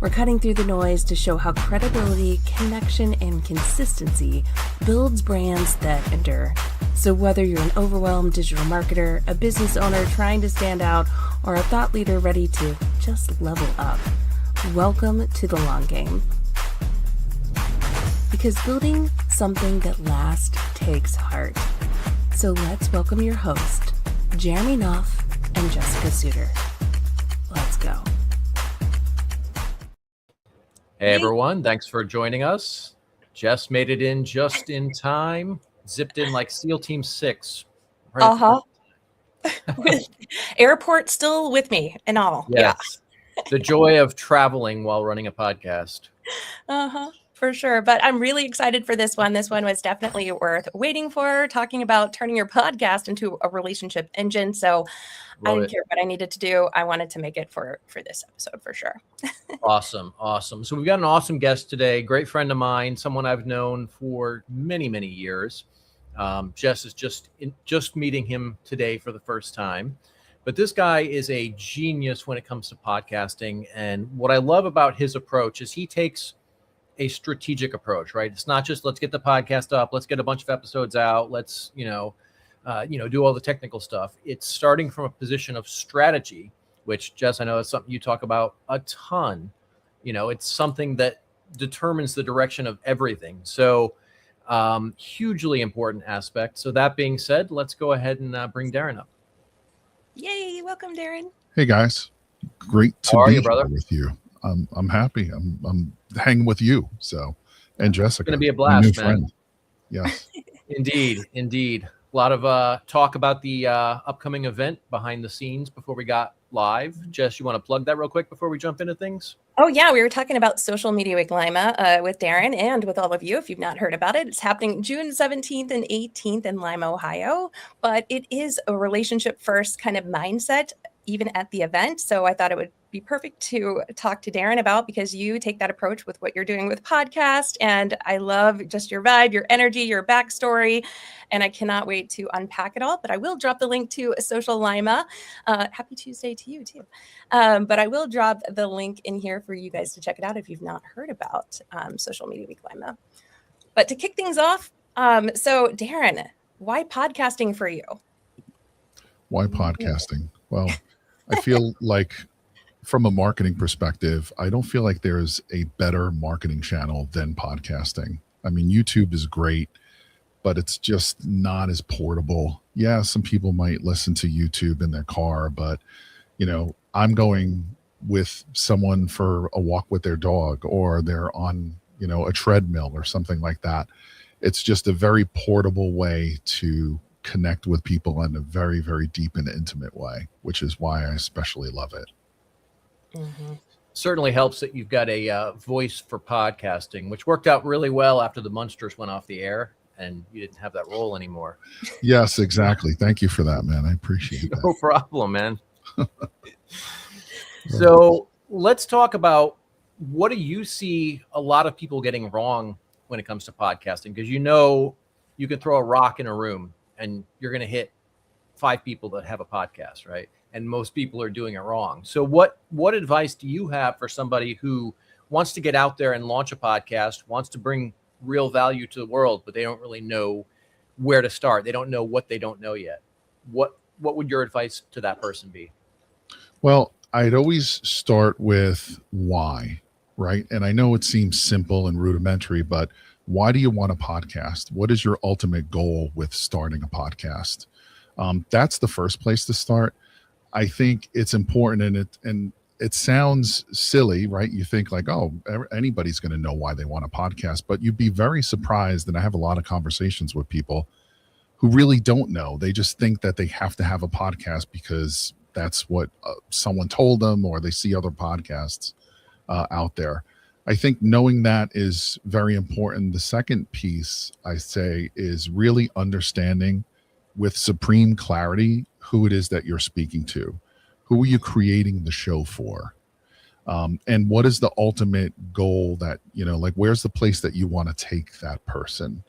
We're cutting through the noise to show how credibility, connection, and consistency builds brands that endure. So whether you're an overwhelmed digital marketer, a business owner trying to stand out, or a thought leader ready to just level up, welcome to the long game. Because building something that lasts takes heart. So let's welcome your host, Jeremy Knopf and Jessica Suter. Let's go. Hey everyone, thanks for joining us. Jess made it in just in time, zipped in like SEAL Team 6. Right with airport still with me and all. Yes. Yeah. The joy of traveling while running a podcast. For sure. But I'm really excited for this one. This one was definitely worth waiting for, talking about turning your podcast into a relationship engine. So I didn't care what I needed to do. I wanted to make it for this episode for sure. Awesome. So we've got an awesome guest today, great friend of mine, someone I've known for many, many years. Jess is just meeting him today for the first time. But this guy is a genius when it comes to podcasting. And what I love about his approach is he takes a strategic approach, right? It's not just let's get the podcast up, let's get a bunch of episodes out, let's do all the technical stuff. It's starting from a position of strategy, which, Jess, I know is something you talk about a ton. It's something that determines the direction of everything. So hugely important aspect. So that being said, let's go ahead and bring Darrin up. Yay, welcome, Darrin. Hey guys, great to be here with you. I'm happy. I'm hanging with you. So, and Jessica. It's going to be a blast, man. Friend. Yes. Indeed. A lot of talk about the upcoming event behind the scenes before we got live. Jess, you want to plug that real quick before we jump into things? Oh, yeah. We were talking about Social Media Week Lima with Darrin and with all of you. If you've not heard about it, it's happening June 17th and 18th in Lima, Ohio. But it is a relationship first kind of mindset, even at the event. So I thought it would be perfect to talk to Darrin about, because you take that approach with what you're doing with podcast. And I love just your vibe, your energy, your backstory. And I cannot wait to unpack it all. But I will drop the link to Social Lima. Happy Tuesday to you too. But I will drop the link in here for you guys to check it out if you've not heard about Social Media Week Lima. But to kick things off, so Darrin, why podcasting for you? Why podcasting? Well, I feel like from a marketing perspective, I don't feel like there's a better marketing channel than podcasting. I mean, YouTube is great, but it's just not as portable. Yeah, some people might listen to YouTube in their car, but I'm going with someone for a walk with their dog, or they're on, a treadmill or something like that. It's just a very portable way to connect with people in a very, very deep and intimate way, which is why I especially love it. Mm-hmm. Certainly helps that you've got a voice for podcasting, which worked out really well after the Munsters went off the air and you didn't have that role anymore. Yes, exactly. Thank you for that, man. I appreciate that. No problem, man. So let's talk about, what do you see a lot of people getting wrong when it comes to podcasting? Because you can throw a rock in a room and you're going to hit 5 people that have a podcast, right? And most people are doing it wrong. So what advice do you have for somebody who wants to get out there and launch a podcast, wants to bring real value to the world, but they don't really know where to start? They don't know what they don't know yet. What would your advice to that person be? Well, I'd always start with why, right? And I know it seems simple and rudimentary, but why do you want a podcast? What is your ultimate goal with starting a podcast? That's the first place to start. I think it's important, and it sounds silly, right? You think like, oh, anybody's going to know why they want a podcast, but you'd be very surprised. And I have a lot of conversations with people who really don't know. They just think that they have to have a podcast because that's what someone told them, or they see other podcasts out there. I think knowing that is very important. The second piece I say is really understanding with supreme clarity who it is that you're speaking to. Who are you creating the show for? And what is the ultimate goal that, like, where's the place that you want to take that person?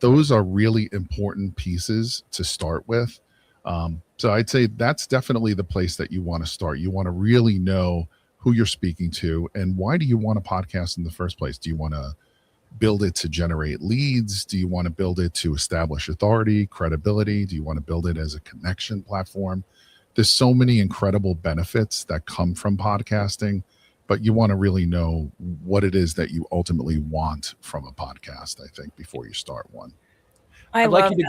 Those are really important pieces to start with. So I'd say that's definitely the place that you want to start. You want to really know who you're speaking to, and why do you want a podcast in the first place? Do you want to build it to generate leads? Do you want to build it to establish authority, credibility? Do you want to build it as a connection platform? There's so many incredible benefits that come from podcasting, but you want to really know what it is that you ultimately want from a podcast, I think, before you start one. I I'd love like you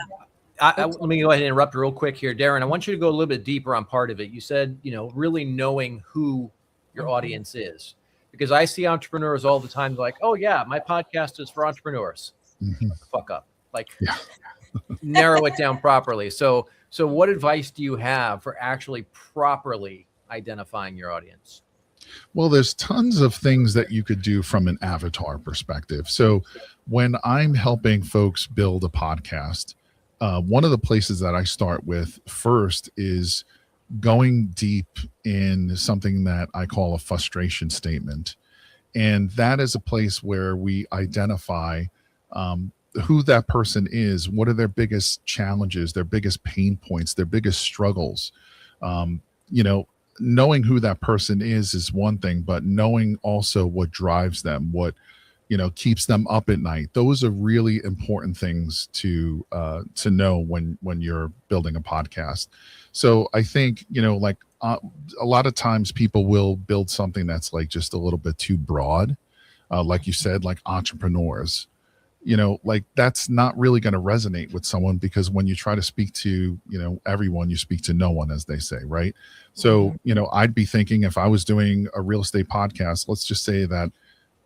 that. to, let me go ahead and interrupt real quick here. Darrin, I want you to go a little bit deeper on part of it. You said, really knowing who your audience is. Because I see entrepreneurs all the time like, oh, yeah, my podcast is for entrepreneurs. Mm-hmm. Shut the fuck up. Like, Yeah. narrow it down properly. So what advice do you have for actually properly identifying your audience? Well, there's tons of things that you could do from an avatar perspective. So when I'm helping folks build a podcast, one of the places that I start with first is going deep in something that I call a frustration statement. And that is a place where we identify who that person is, what are their biggest challenges, their biggest pain points, their biggest struggles. Knowing who that person is one thing, but knowing also what drives them, what keeps them up at night. Those are really important things to know when you're building a podcast. So I think a lot of times people will build something that's like just a little bit too broad, like you said, like entrepreneurs. That's not really going to resonate with someone, because when you try to speak to everyone, you speak to no one, as they say, right? So I'd be thinking, if I was doing a real estate podcast, let's just say that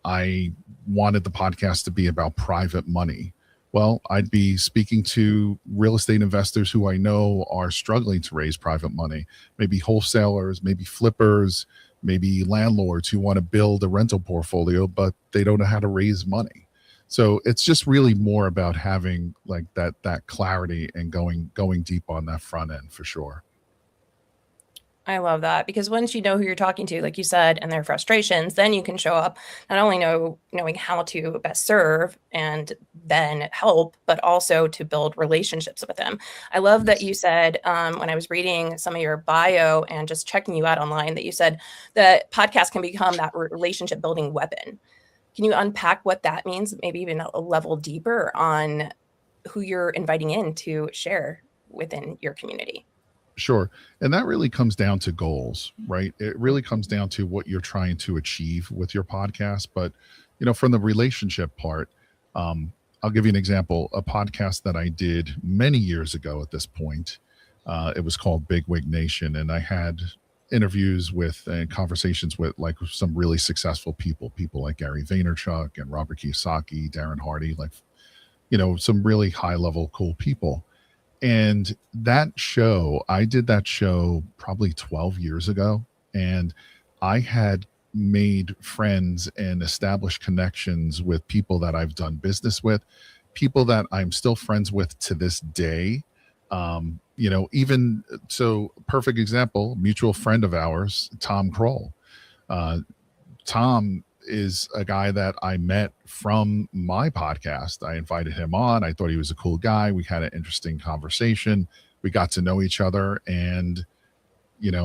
I wanted the podcast to be about private money. Well, I'd be speaking to real estate investors who I know are struggling to raise private money, maybe wholesalers, maybe flippers, maybe landlords who want to build a rental portfolio, but they don't know how to raise money. So it's just really more about having like that clarity and going deep on that front end for sure. I love that, because once you know who you're talking to, like you said, and their frustrations, then you can show up not only knowing how to best serve and then help, but also to build relationships with them. I love that you said, when I was reading some of your bio and just checking you out online, that you said that podcast can become that relationship building weapon. Can you unpack what that means, maybe even a level deeper on who you're inviting in to share within your community? Sure. And that really comes down to goals, right? It really comes down to what you're trying to achieve with your podcast. But, from the relationship part, I'll give you an example. A podcast that I did many years ago at this point, it was called Big Wig Nation. And I had interviews with and conversations with like some really successful people like Gary Vaynerchuk and Robert Kiyosaki, Darren Hardy, some really high level, cool people. And I did that show probably 12 years ago. And I had made friends and established connections with people that I've done business with, people that I'm still friends with to this day. Even so, perfect example, mutual friend of ours, Tom Kroll. Tom is a guy that I met from my podcast. I invited him on. I thought he was a cool guy. We had an interesting conversation. We got to know each other. And,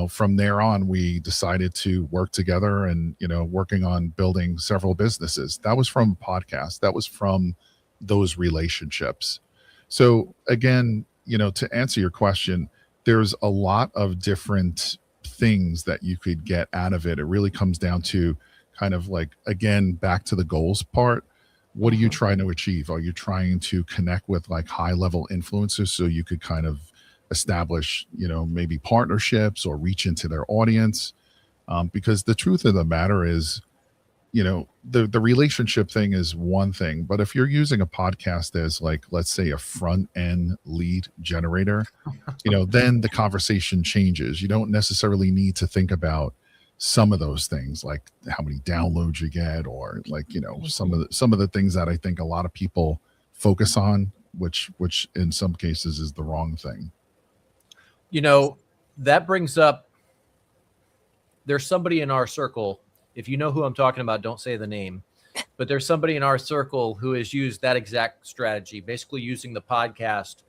from there on, we decided to work together and, working on building several businesses. That was from a podcast. That was from those relationships. So again, to answer your question, there's a lot of different things that you could get out of it. It really comes down to kind of like, again, back to the goals part. What are you trying to achieve? Are you trying to connect with like high level influencers so you could kind of establish, maybe partnerships or reach into their audience? Because the truth of the matter is, the relationship thing is one thing, but if you're using a podcast as like, let's say, a front end lead generator, then the conversation changes. You don't necessarily need to think about some of those things, like how many downloads you get, or like, some of the things that I think a lot of people focus on, which in some cases is the wrong thing. That brings up, there's somebody in our circle. If you know who I'm talking about, don't say the name, but there's somebody in our circle who has used that exact strategy, basically using the podcast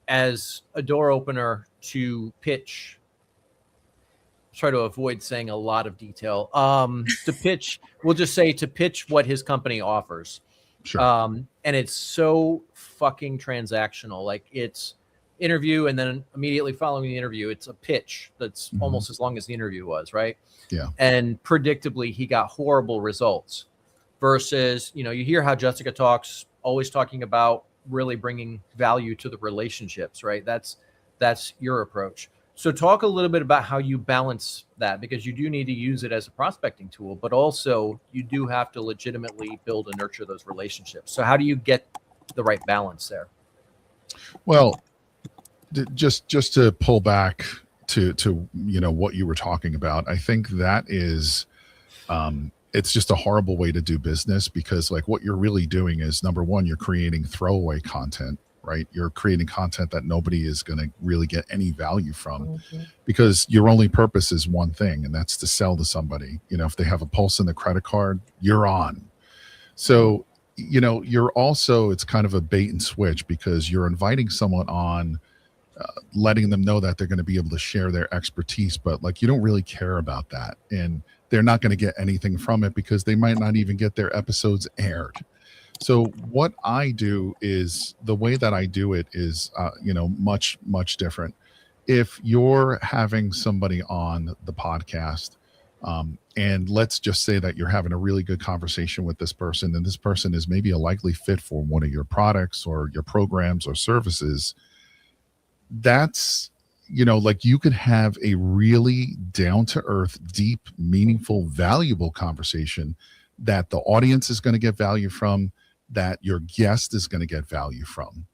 as a door opener to pitch try to avoid saying a lot of detail. To pitch, we'll just say to pitch what his company offers. Sure. And it's so fucking transactional. Like it's interview, and then immediately following the interview, it's a pitch that's almost as long as the interview was, right? Yeah. And predictably, he got horrible results. Versus, you hear how Jessica talks, always talking about really bringing value to the relationships, right? That's your approach. So talk a little bit about how you balance that, because you do need to use it as a prospecting tool, but also you do have to legitimately build and nurture those relationships. So how do you get the right balance there? Well, just to pull back to what you were talking about, I think that is it's just a horrible way to do business, because like what you're really doing is, number one, you're creating throwaway content, right? You're creating content that nobody is going to really get any value from, because your only purpose is one thing, and that's to sell to somebody. If they have a pulse in the credit card, you're on. So, you're also, it's kind of a bait and switch, because you're inviting someone on, letting them know that they're going to be able to share their expertise, but like you don't really care about that, and they're not going to get anything from it, because they might not even get their episodes aired. So what I do is, the way that I do it is, much, much different. If you're having somebody on the podcast, and let's just say that you're having a really good conversation with this person, and this person is maybe a likely fit for one of your products or your programs or services, that's, like you could have a really down to earth, deep, meaningful, valuable conversation that the audience is going to get value from, that your guest is going to get value from.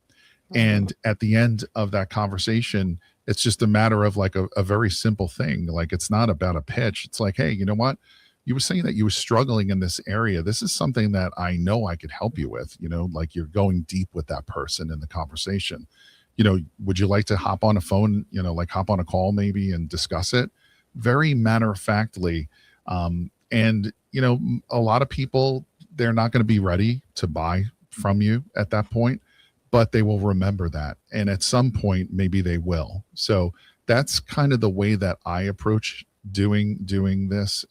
And at the end of that conversation, it's just a matter of like a very simple thing. Like, it's not about a pitch. It's like, hey, you know what? You were saying that you were struggling in this area. This is something that I know I could help you with, like you're going deep with that person in the conversation. Would you like to hop on a phone, like hop on a call maybe and discuss it? Very matter of factly. And, a lot of people, they're not going to be ready to buy from you at that point, but they will remember that. And at some point, maybe they will. So that's kind of the way that I approach doing this,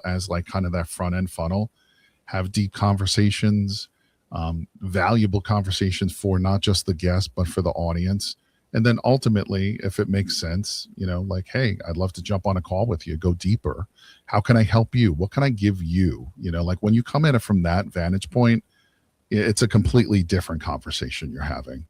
as like kind of that front end funnel. Have deep conversations, valuable conversations for not just the guest, but for the audience. And then ultimately, if it makes sense, like, hey, I'd love to jump on a call with you, go deeper. How can I help you? What can I give you? Like when you come at it from that vantage point, it's a completely different conversation you're having.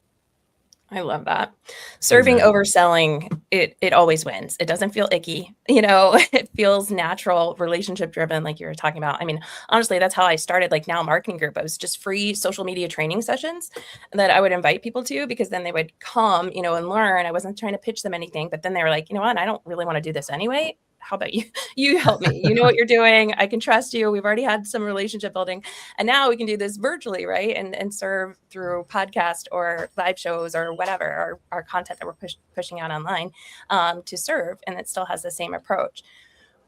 I love that. Serving over selling, it always wins. It doesn't feel icky. It feels natural, relationship driven, like you were talking about. I mean, honestly, that's how I started like Now Marketing Group. I was just free social media training sessions that I would invite people to, because then they would come, and learn. I wasn't trying to pitch them anything, but then they were like, you know what? I don't really want to do this anyway. How about you? You help me. You know what you're doing. I can trust you. We've already had some relationship building, and now we can do this virtually, right? And serve through podcast or live shows or whatever, our content that we're pushing out online to serve, and it still has the same approach.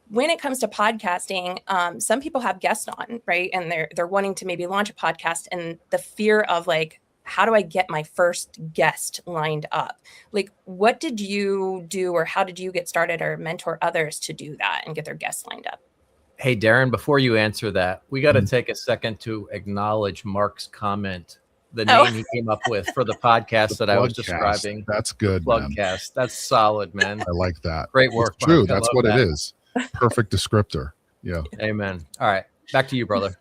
When it comes to podcasting, some people have guests on, right? And they're wanting to maybe launch a podcast, and the fear of like, how do I get my first guest lined up? Like, what did you do, or how did you get started or mentor others to do that and get their guests lined up? Hey, Darrin, before you answer that, we got to take a second to acknowledge Mark's comment, the name he came up with for the podcast that I was describing. That's good, Plugcast. That's solid, man. I like that. Great work, it's true. Mark. That's what it is. Perfect descriptor. Yeah. Amen. All right. Back to you, brother.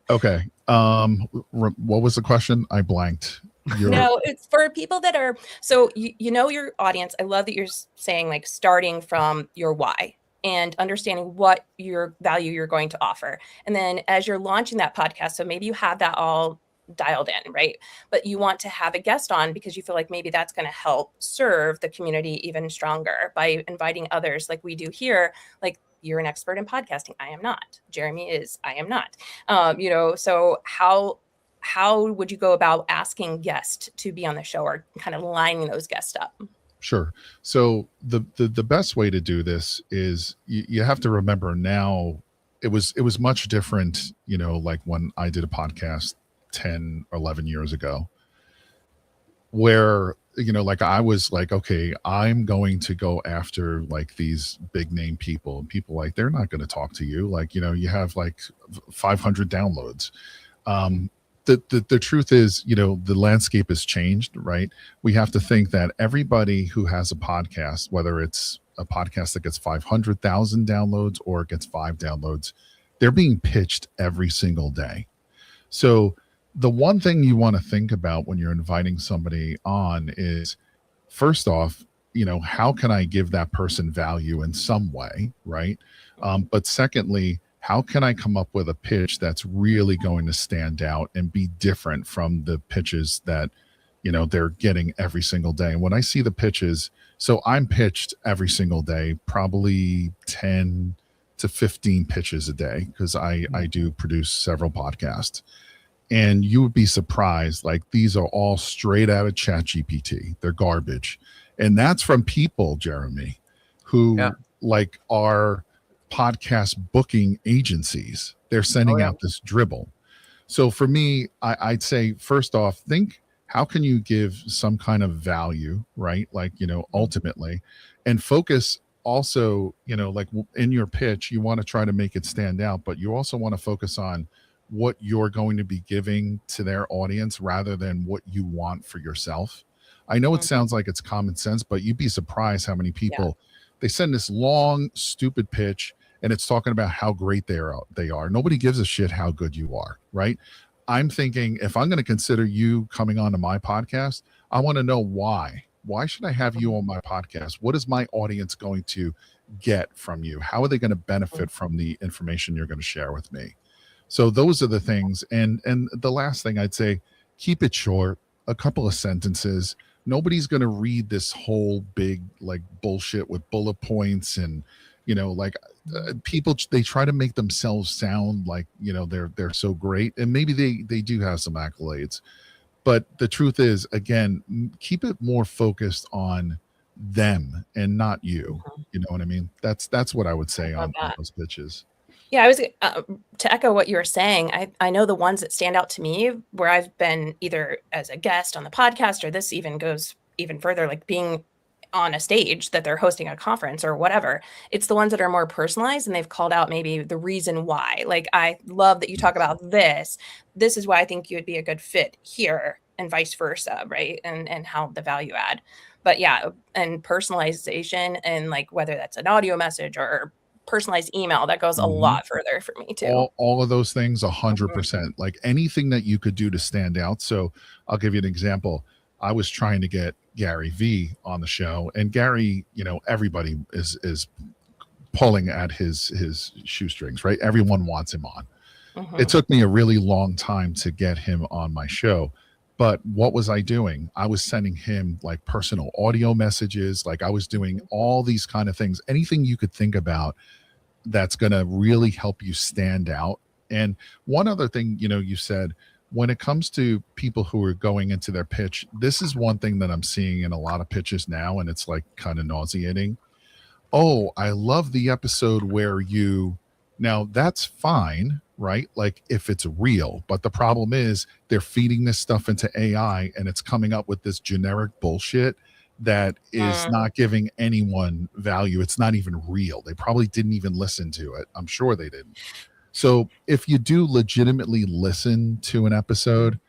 Okay. What was the question? I blanked. No, it's for people that are, so your audience. I love that you're saying like starting from your why and understanding what your value you're going to offer. And then as you're launching that podcast, so maybe you have that all dialed in, right? But you want to have a guest on because you feel like maybe that's going to help serve the community even stronger by inviting others like we do here. Like, you're an expert in podcasting. I am not. Jeremy is. I am not. So how would you go about asking guests to be on the show, or kind of lining those guests up? Sure. So the best way to do this is you have to remember now it was much different, like when I did a podcast 10 or 11 years ago, where like I was like, okay, I'm going to go after like these big name people, and people like, they're not going to talk to you. Like, you have like 500 downloads. Um, the truth is, the landscape has changed, right? We have to think that everybody who has a podcast, whether it's a podcast that gets 500,000 downloads or it gets 5 downloads, they're being pitched every single day. So the one thing you want to think about when you're inviting somebody on is, first off, how can I give that person value in some way, right? But secondly, how can I come up with a pitch that's really going to stand out and be different from the pitches that, they're getting every single day? And when I see the pitches, so I'm pitched every single day, probably 10 to 15 pitches a day, because I do produce several podcasts. And you would be surprised, like, these are all straight out of ChatGPT. They're garbage. And that's from people, Jeremy, who like are podcast booking agencies. They're sending out this dribble. So for me, I'd say, first off, think, how can you give some kind of value, right? Like, ultimately, and focus also, like in your pitch, you want to try to make it stand out, but you also want to focus on what you're going to be giving to their audience rather than what you want for yourself. I know it sounds like it's common sense, but you'd be surprised how many people they send this long, stupid pitch, and it's talking about how great they are. Nobody gives a shit how good you are, right? I'm thinking, if I'm going to consider you coming onto my podcast, I want to know why. Why should I have you on my podcast? What is my audience going to get from you? How are they going to benefit from the information you're going to share with me? So those are the things. And the last thing I'd say, keep it short, a couple of sentences. Nobody's going to read this whole big like bullshit with bullet points and, people, they try to make themselves sound like, they're so great. And maybe they do have some accolades. But the truth is, again, keep it more focused on them and not you. You know what I mean? That's what I would say on those pitches. Yeah, I was to echo what you were saying. I know the ones that stand out to me where I've been either as a guest on the podcast, or this even goes even further, like being on a stage that they're hosting a conference or whatever. It's the ones that are more personalized and they've called out maybe the reason why. Like, I love that you talk about this. This is why I think you would be a good fit here, and vice versa, right? And how the value add. But yeah, and personalization, and like whether that's an audio message or personalized email, that goes a lot further for me too. All of those things, 100%. Like anything that you could do to stand out. So I'll give you an example. I was trying to get Gary V on the show, and Gary, everybody is pulling at his shoestrings, right? Everyone wants him on. It took me a really long time to get him on my show. But what was I doing? I was sending him like personal audio messages. Like, I was doing all these kind of things, anything you could think about that's going to really help you stand out. And one other thing, you said, when it comes to people who are going into their pitch, this is one thing that I'm seeing in a lot of pitches now, and it's like kind of nauseating. Oh, I love the episode where now that's fine, right? Like, if it's real, but the problem is they're feeding this stuff into AI and it's coming up with this generic bullshit that is not giving anyone value. It's not even real. They probably didn't even listen to it. I'm sure they didn't. So if you do legitimately listen to an episode,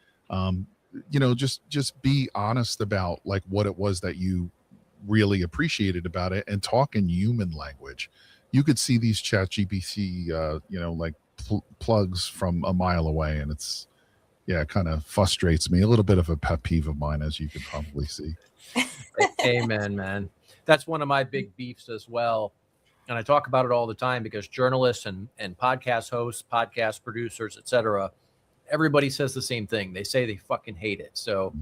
just be honest about like what it was that you really appreciated about it, and talk in human language. You could see these ChatGPT, plugs from a mile away, and it's, it kind of frustrates me. A little bit of a pet peeve of mine, as you can probably see. Amen, man. That's one of my big beefs as well. And I talk about it all the time, because journalists and podcast hosts, podcast producers, etc., everybody says the same thing. They say they fucking hate it. So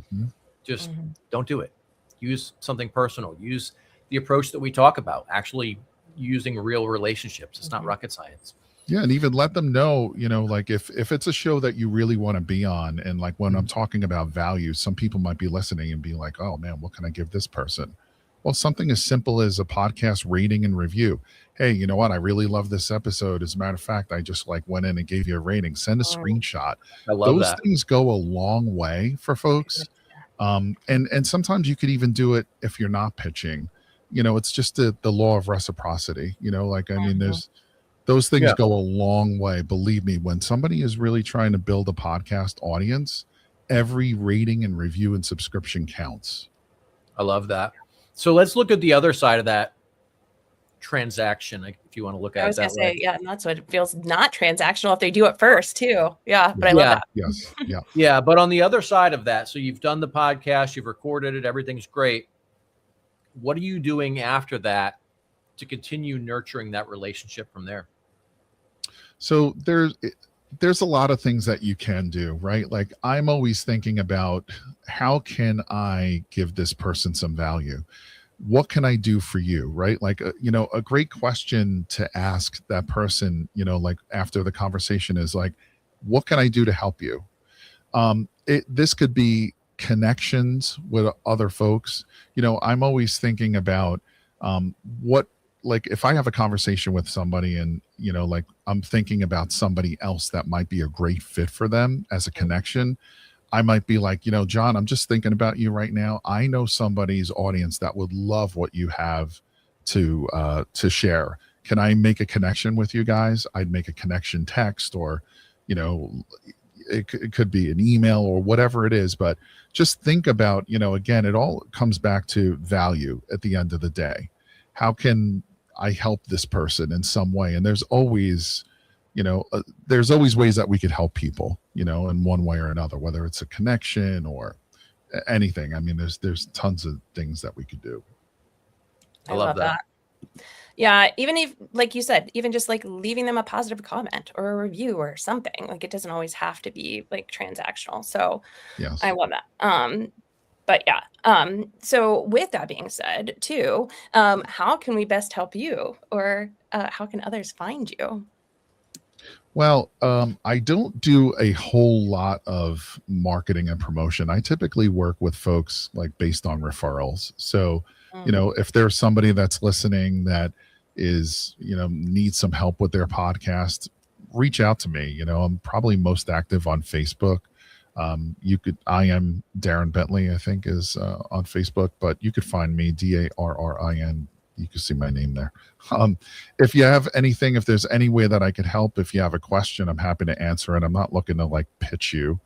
just don't do it. Use something personal. Use the approach that we talk about, actually using real relationships. It's not rocket science. Yeah, and even let them know, like if it's a show that you really want to be on, and like when I'm talking about value, some people might be listening and be like, oh man, what can I give this person? Well, something as simple as a podcast rating and review. Hey, you know what? I really love this episode. As a matter of fact, I just like went in and gave you a rating. Send a screenshot. I love Those that. things go a long way for folks. And sometimes you could even do it if you're not pitching. It's just the law of reciprocity. I mean, there's those things Yeah. go a long way. Believe me, when somebody is really trying to build a podcast audience, every rating and review and subscription counts. I love that. So let's look at the other side of that transaction, if you want to look at it that way. Yeah, and that's what it feels not transactional if they do it first too. Yeah, but I love that. Yes. Yeah. Yeah, but on the other side of that, so you've done the podcast, you've recorded it, everything's great. What are you doing after that to nurturing that relationship from there? So there's a lot of things that you can do, right? Like I'm always thinking about how can I give this person some value? What can I do for you, right? Like, a great question to ask that person, like after the conversation is like, what can I do to help you? This could be connections with other folks. I'm always thinking about like if I have a conversation with somebody and, like I'm thinking about somebody else that might be a great fit for them as a connection. I might be like, John, I'm just thinking about you right now. I know somebody's audience that would love what you have to share. Can I make a connection with you guys? I'd make a connection text, or, it could be an email or whatever it is. But just think about, again, it all comes back to value at the end of the day. How can I help this person in some way? And there's always ways that we could help people, in one way or another, whether it's a connection or anything. I mean, there's tons of things that we could do. I love that. Yeah. Even if, like you said, even just like leaving them a positive comment or a review or something, like it doesn't always have to be like transactional. So Yes. I love that. But yeah. So with that being said too, how can we best help you, or how can others find you? Well, I don't do a whole lot of marketing and promotion. I typically work with folks like based on referrals. So, if there's somebody that's listening that is, needs some help with their podcast, reach out to me. I'm probably most active on Facebook. I am Darrin Bentley, I think is on Facebook, but you could find me Darrin. You can see my name there. If you have anything, if there's any way that I could help, if you have a question, I'm happy to answer it. I'm not looking to like pitch you.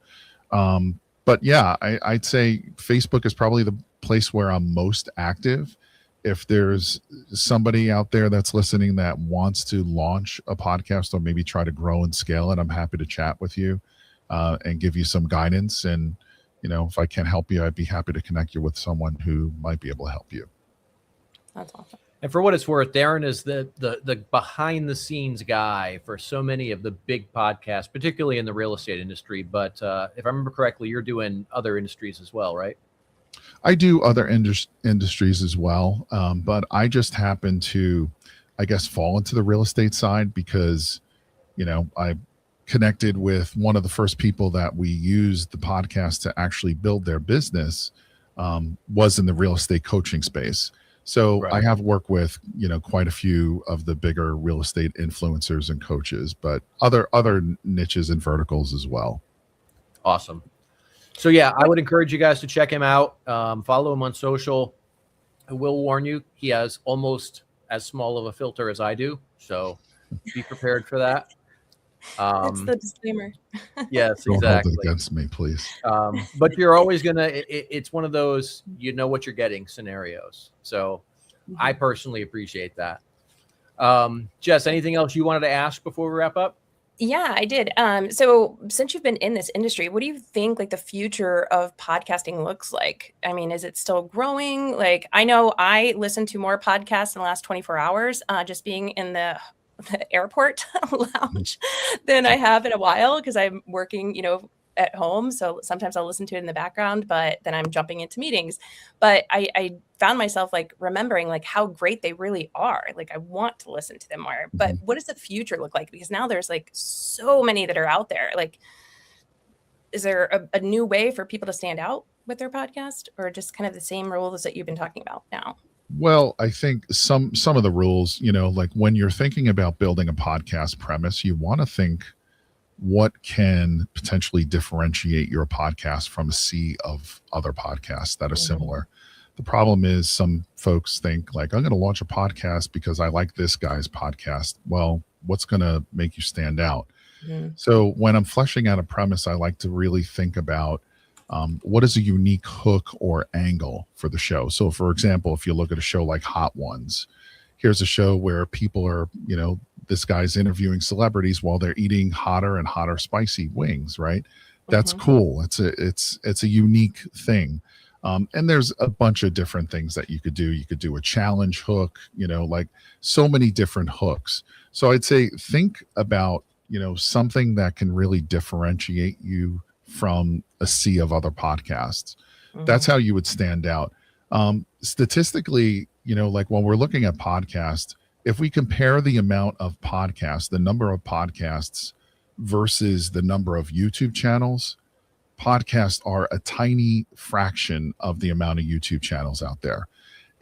But yeah, I'd say Facebook is probably the place where I'm most active. If there's somebody out there that's listening that wants to launch a podcast or maybe try to grow and scale it, I'm happy to chat with you and give you some guidance. And, if I can't help you, I'd be happy to connect you with someone who might be able to help you. That's awesome. And for what it's worth, Darrin is the behind the scenes guy for so many of the big podcasts, particularly in the real estate industry. But if I remember correctly, you're doing other industries as well, right? I do other industries as well. But I just happen to, I guess, fall into the real estate side because, I connected with one of the first people that we used the podcast to actually build their business was in the real estate coaching space. So right. I have worked with, quite a few of the bigger real estate influencers and coaches, but other niches and verticals as well. Awesome. So yeah, I would encourage you guys to check him out. Follow him on social. I will warn you, he has almost as small of a filter as I do. So be prepared for that. That's the disclaimer. Yes, Don't exactly. hold it against me, please. But you're always it's one of those, what you're getting scenarios. So I personally appreciate that. Jess, anything else you wanted to ask before we wrap up? Yeah, I did. So since you've been in this industry, what do you think like the future of podcasting looks like? I mean, is it still growing? Like, I know I listened to more podcasts in the last 24 hours, just being in the airport lounge than I have in a while because I'm working, at home. So sometimes I'll listen to it in the background, but then I'm jumping into meetings. But I found myself like remembering like how great they really are. Like I want to listen to them more. But what does the future look like? Because now there's like so many that are out there. Like, is there a new way for people to stand out with their podcast, or just kind of the same rules that you've been talking about now? Well, I think some of the rules, like when you're thinking about building a podcast premise, you want to think what can potentially differentiate your podcast from a sea of other podcasts that are similar. The problem is some folks think like, I'm going to launch a podcast because I like this guy's podcast. Well, what's going to make you stand out? So when I'm fleshing out a premise, I like to really think about what is a unique hook or angle for the show. So for example, if you look at a show like Hot Ones, here's a show where people are, this guy's interviewing celebrities while they're eating hotter and hotter spicy wings, right? That's cool. It's a unique thing. And there's a bunch of different things that you could do. You could do a challenge hook, like so many different hooks. So I'd say think about, something that can really differentiate you from a sea of other podcasts. That's how you would stand out. Statistically, like when we're looking at podcasts, if we compare the amount of podcasts, the number of podcasts versus the number of YouTube channels, podcasts are a tiny fraction of the amount of YouTube channels out there.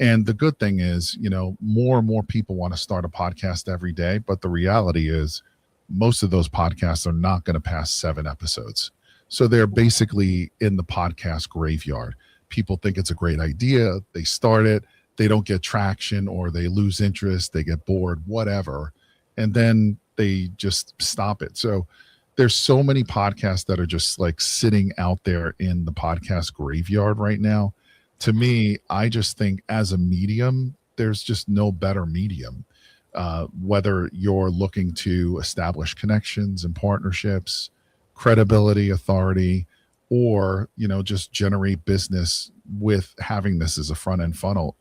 And the good thing is, more and more people want to start a podcast every day. But the reality is most of those podcasts are not going to pass 7 episodes. So they're basically in the podcast graveyard. People think it's a great idea. They start it. They don't get traction or they lose interest. They get bored, whatever. And then they just stop it. So there's so many podcasts that are just like sitting out there in the podcast graveyard right now. To me, I just think as a medium, there's just no better medium. Whether you're looking to establish connections and partnerships, credibility, authority, or, just generate business with having this as a front end funnel,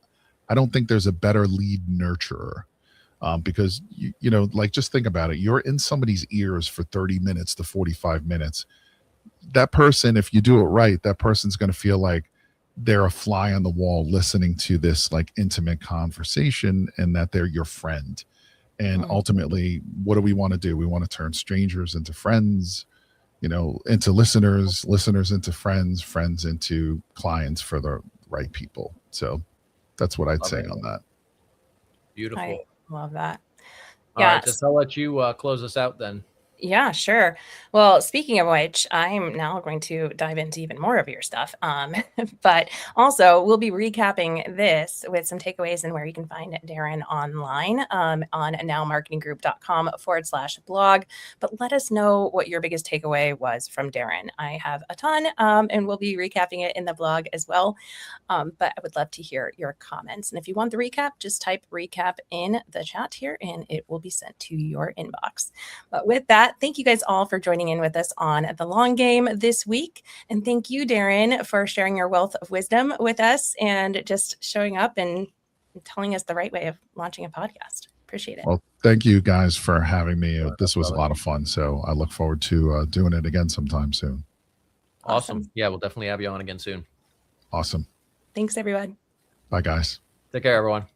I don't think there's a better lead nurturer. Because, like just think about it. You're in somebody's ears for 30 minutes to 45 minutes. That person, if you do it right, that person's going to feel like they're a fly on the wall listening to this like intimate conversation and that they're your friend. And ultimately, what do we want to do? We want to turn strangers into friends, into listeners, listeners into friends, friends into clients for the right people. So that's what I'd say on that. Beautiful. I love that. All right, Jess, I'll let you close us out then. Yeah, sure. Well, speaking of which, I'm now going to dive into even more of your stuff. But also, we'll be recapping this with some takeaways and where you can find Darrin online on nowmarketinggroup.com/blog. But let us know what your biggest takeaway was from Darrin. I have a ton, and we'll be recapping it in the blog as well. But I would love to hear your comments. And if you want the recap, just type recap in the chat here, and it will be sent to your inbox. But with that, thank you guys all for joining in with us on The Long Game this week. And thank you, Darrin, for sharing your wealth of wisdom with us and just showing up and telling us the right way of launching a podcast. Appreciate it. Well, thank you guys for having me. This was a lot of fun. So I look forward to doing it again sometime soon. Awesome. Yeah, we'll definitely have you on again soon. Awesome. Thanks, everyone. Bye, guys. Take care, everyone.